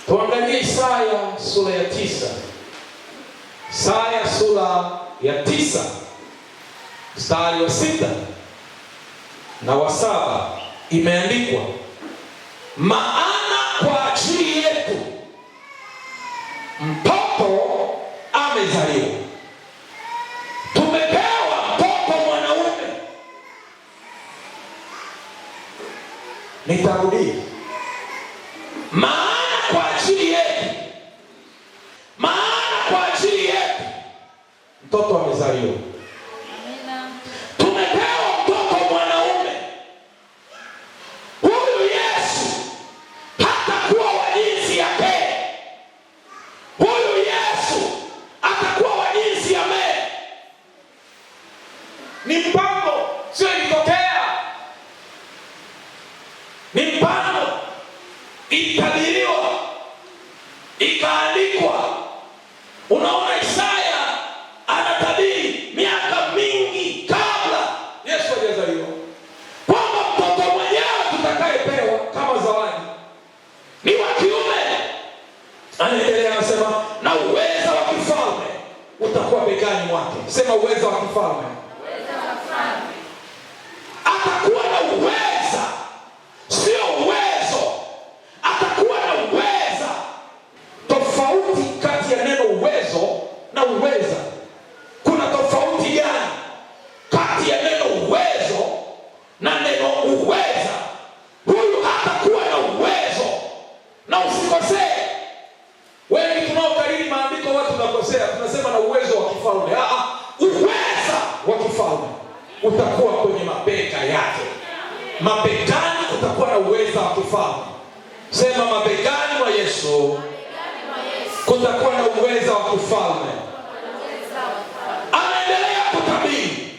Tuangalie Isaya sura ya 9. Isaya sura ya 9 mstari wa 6 na wa 7 imeandikwa, maana kwa ajili yetu mtoto amezaliwa, tumepewa mtoto mwanaume. Nitarudia, maana kwa ajili yetu, maana kwa ajili yetu mtoto amezaliwa, tumepewa mtoto mwanaume. Huyu Yesu hatakuwa wa jinsi ya ke, huyu Yesu atakuwa wa jinsi ya me. Ni mpango, sio ilitokea. Ni mpango, itabiriwa, ikaandikwa. Unaona, Isaya anatabiri miaka mingi kabla Yesu hajazaliwa kwamba mtoto mwenyewe tutakayepewa kama zawadi ni wa kiume. Anaendelea anasema, na uweza wa kifalme utakuwa begani mwake. Sema uweza wa kifalme. Atakuwa na uweza, sio uwezo. Atakuwa na uweza. Tofauti kati ya neno uwezo na uweza. Kuna tofauti gani kati ya neno uwezo na neno uweza? Huyu hatakuwa na uwezo, na usikosee. Wengi tunaokariri maandiko watu tunakosea, tunasema na uwezo wa kifalme. Uweza wa kifalme utakuwa kwenye mabega yake. Mabegani utakuwa na uweza wa kifalme. Sema mabegani mwa Yesu kutakuwa na uweza wa kifalme. Anaendelea kutabiri,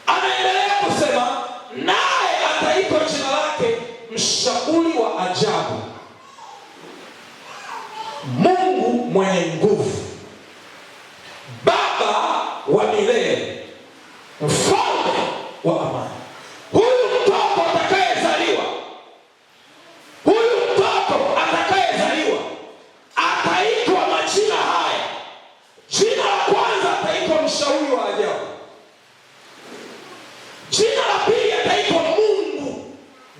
anaendelea kusema, naye ataitwa jina lake mshauri wa ajabu, Mungu mwenye nguvu, Baba wa milele, mfalme wa amani. Huyu mtoto atakayezaliwa, huyu mtoto atakayezaliwa ataitwa majina haya. Jina la kwanza ataitwa mshauri wa ajabu. Jina la pili ataitwa Mungu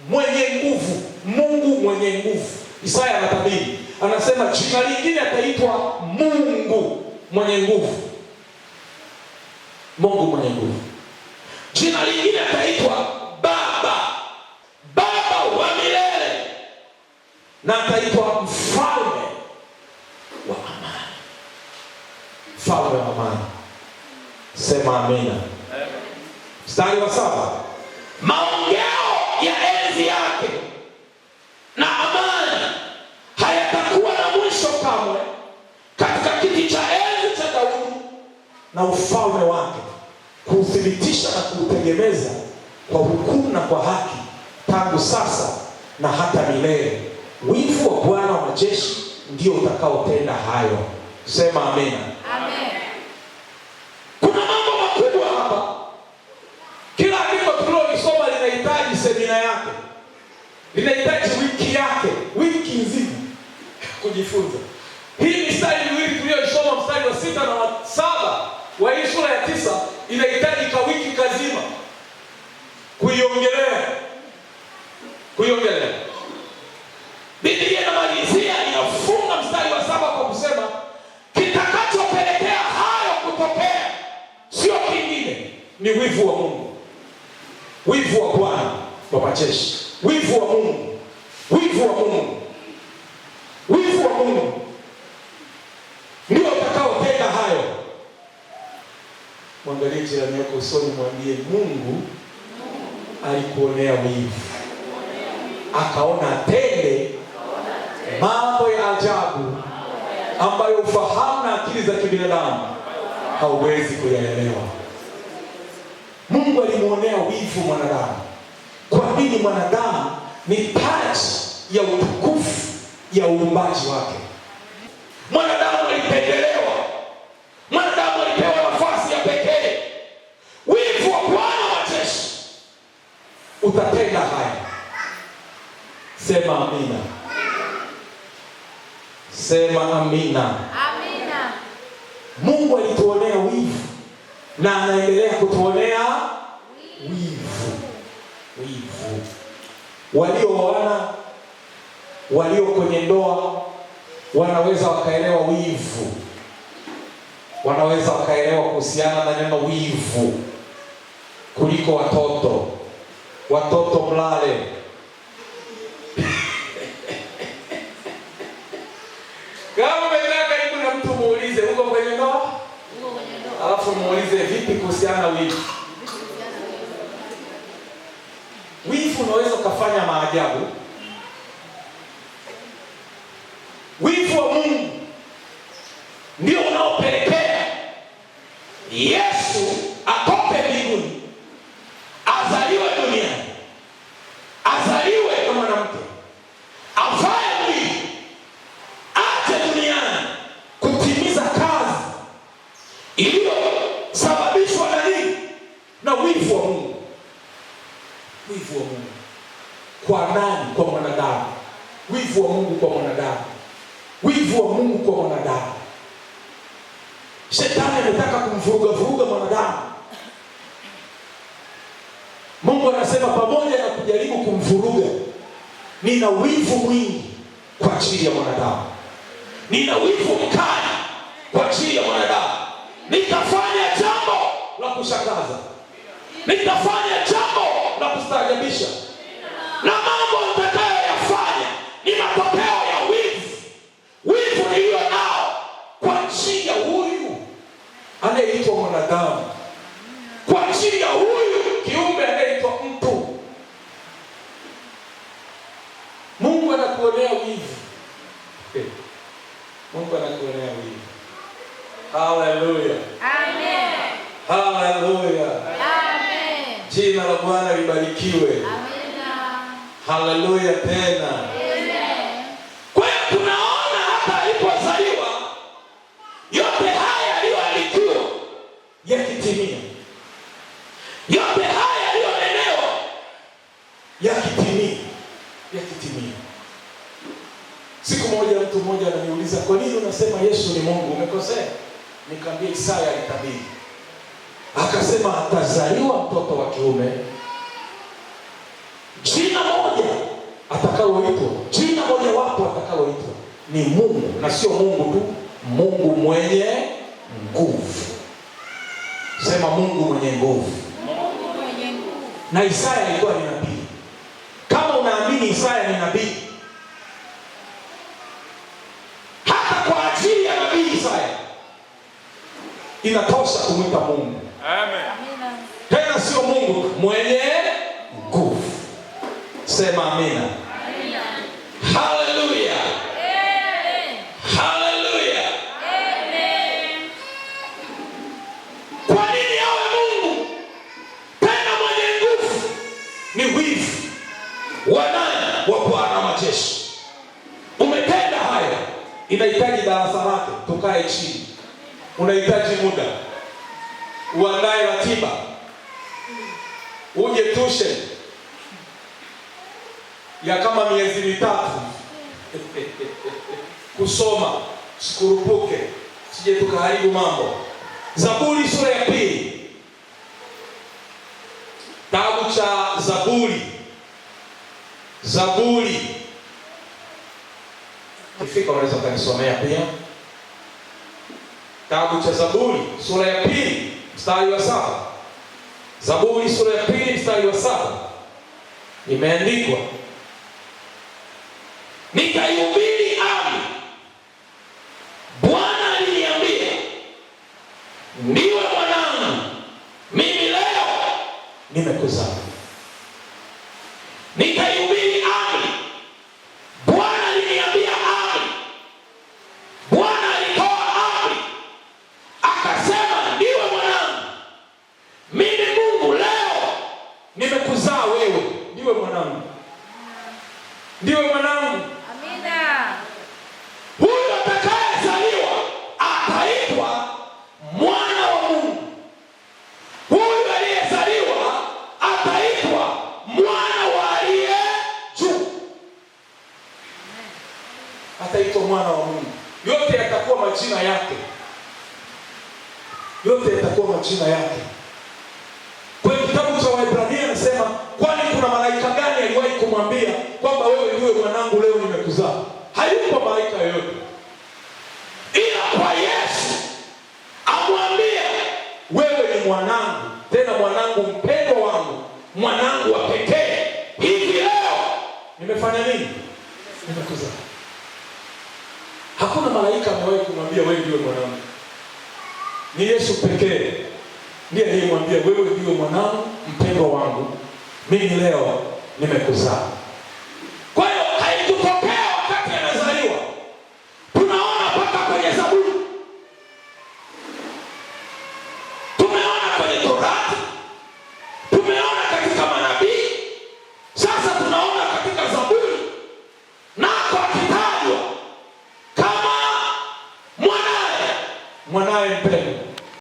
mwenye nguvu. Mungu mwenye nguvu. Isaya anatabiri, anasema jina lingine ataitwa Mungu mwenye nguvu. Mungu mwenye nguvu. Jina lingine ataitwa Baba, Baba wa milele, na ataitwa mfalme wa amani. Mfalme wa amani. Sema amina. Mstari wa 7, maongeo ya enzi yake na amani hayatakuwa na mwisho kamwe katika kiti cha enzi cha Daudi na ufalme wake, kuuthibitisha na kuutegemeza kwa hukumu na kwa haki, tangu sasa na hata milele. Wivu wa Bwana wa majeshi ndio utakaotenda hayo. Sema amina. Amen. Kuna mambo makubwa hapa. Kila andiko tulilolisoma linahitaji semina yake, linahitaji wiki yake, wiki nzima kujifunza. Hii mistari miwili tuliyoisoma, mstari wa 6 na wa 7 wa hii sura ya 9, inahitaji wiki kazima kuiongelea. Biblia inamalizia, inafunga mstari wa 7 kwa kusema kitakachopelekea hayo kutokea sio kingine, ni wivu wa Mungu, wivu wa Bwana wa majeshi, wivu wa Mungu, wivu wa Mungu, wivu wa Mungu ndio utakaotenda hayo. Mwangalie jirani yako usoni, mwambie Mungu alikuonea wivu, akaona tende mambo ya ajabu ambayo ufahamu na akili za kibinadamu hauwezi kuyaelewa. Mungu alimuonea wivu mwanadamu. Kwa nini? Mwanadamu ni taji ya utukufu ya uumbaji wake. Mwanadamu alipendelewa, mwanadamu alipewa nafasi ya pekee. Wivu wa Bwana wa majeshi utatenda haya. Sema amina. Sema amina. Amina. Mungu alituonea wivu na anaendelea kutuonea wivu. Wivu. Walioana, walio kwenye ndoa wanaweza wakaelewa wivu. Wanaweza wakaelewa kuhusiana na neno wivu kuliko watoto. Watoto mlale. Kama umekaa karibu na mtu muulize uko kwenye ndoa? Alafu muulize vipi kuhusiana na wivu? Wivu unaweza kufanya maajabu. Wivu wa Mungu ndio unaopelekea Yesu atoke mbinguni, azaliwe duniani, azaliwe kama mwanamke, avae mwili, aje duniani kutimiza kazi iliyosababishwa na nini? Na wivu wa Mungu. Wivu wa Mungu kwa nani? Kwa mwanadamu. Wivu wa Mungu kwa mwanadamu. Wivu wa Mungu kwa mwanadamu. Shetani anataka kumvuruga mwanadamu. Mungu anasema pamoja na kujaribu kumvuruga, nina wivu mwingi kwa ajili ya mwanadamu. Nina wivu mkali kwa ajili ya mwanadamu. Nitafanya jambo la kushangaza. Nitafanya jambo la kustaajabisha. Na mambo nitakayoyafanya ni matokeo ya wivu. Wivu nilio nao kwa ajili ya huyu anayeitwa mwanadamu, kwa ajili ya huyu kiumbe anayeitwa mtu. Mungu anakuonea wivu. Mungu anakuonea wivu. Haleluya. Amen. Haleluya. Amen. Jina la Bwana libarikiwe. Amina. Haleluya tena. Amen. Kwa hiyo tunaona hata alipozaliwa yote haya yaliyoandikiwa yakitimia. Yote haya yaliyonenewa yakitimia. Yakitimia. Siku moja mtu mmoja ananiuliza, kwa nini unasema Yesu ni Mungu? Umekosea. Nikamwambia Isaya alitabiri. Akasema atazaliwa mtoto wa kiume, jina moja atakaloitwa, jina moja wapo atakaloitwa ni Mungu, na sio Mungu tu, Mungu mwenye nguvu. Sema Mungu mwenye nguvu. Mungu mwenye nguvu. Na Isaya alikuwa ni nabii. Kama unaamini Isaya ni nabii, hata kwa ajili ya nabii Isaya inatosha kumwita Mungu. Amen. Tena sio Mungu mwenye nguvu. Sema amina. Amina. Haleluya. Amen. Haleluya. Amen. Kwa nini awe Mungu tena mwenye nguvu? Ni wivu wa nani? Wa Bwana majeshi. Umetenda haya, inahitaji darasa lake, tukae chini. Unahitaji muda, uandae ratiba, uje tushe ya kama miezi mitatu kusoma, sikurupuke, sije tukaharibu mambo. Zaburi sura ya 2. Kitabu cha Zaburi. Zaburi. Kifika unaweza kunisomea pia. Kitabu cha Zaburi sura ya 2 mstari wa 7. Zaburi sura ya 2 mstari wa 7. Imeandikwa, nikaihubiri amri, Bwana aliniambia, ndiwe mwanangu, mimi leo nimekuzaa. Nikaihubiri amri, Bwana aliniambia amri, Bwana alitoa amri, akasema ndiwe mwanangu, mimi Mungu leo nimekuzaa wewe. Ndiwe mwanangu, ndiwe mwanangu. Amina. mwana wa Mungu. Yote yatakuwa majina yake, yote yatakuwa majina yake. Kwa kitabu cha Waebrania anasema, kwani kuna malaika gani aliwahi kumwambia kwamba wewe ndiwe mwanangu, leo nimekuzaa? Hayupo malaika yoyote, ila kwa Yesu amwambia wewe ni mwanangu, tena mwanangu mpendwa wangu, mwanangu wa pekee. Hivi leo nimefanya nini? Nimekuzaa. Hakuna malaika amewahi kumwambia wewe ndiwe mwanangu. Ni Yesu pekee ndiye aliyemwambia wewe ndiwe mwanangu mpendwa wangu, mimi leo nimekuzaa. Kwa hiyo haikutokea wakati anazaliwa. Tunaona mpaka kwenye Zaburi, tumeona kwenye Torati, tumeona katika manabii, sasa tunaona katika Zaburi nako akitajwa kama mwanaye mpendwa.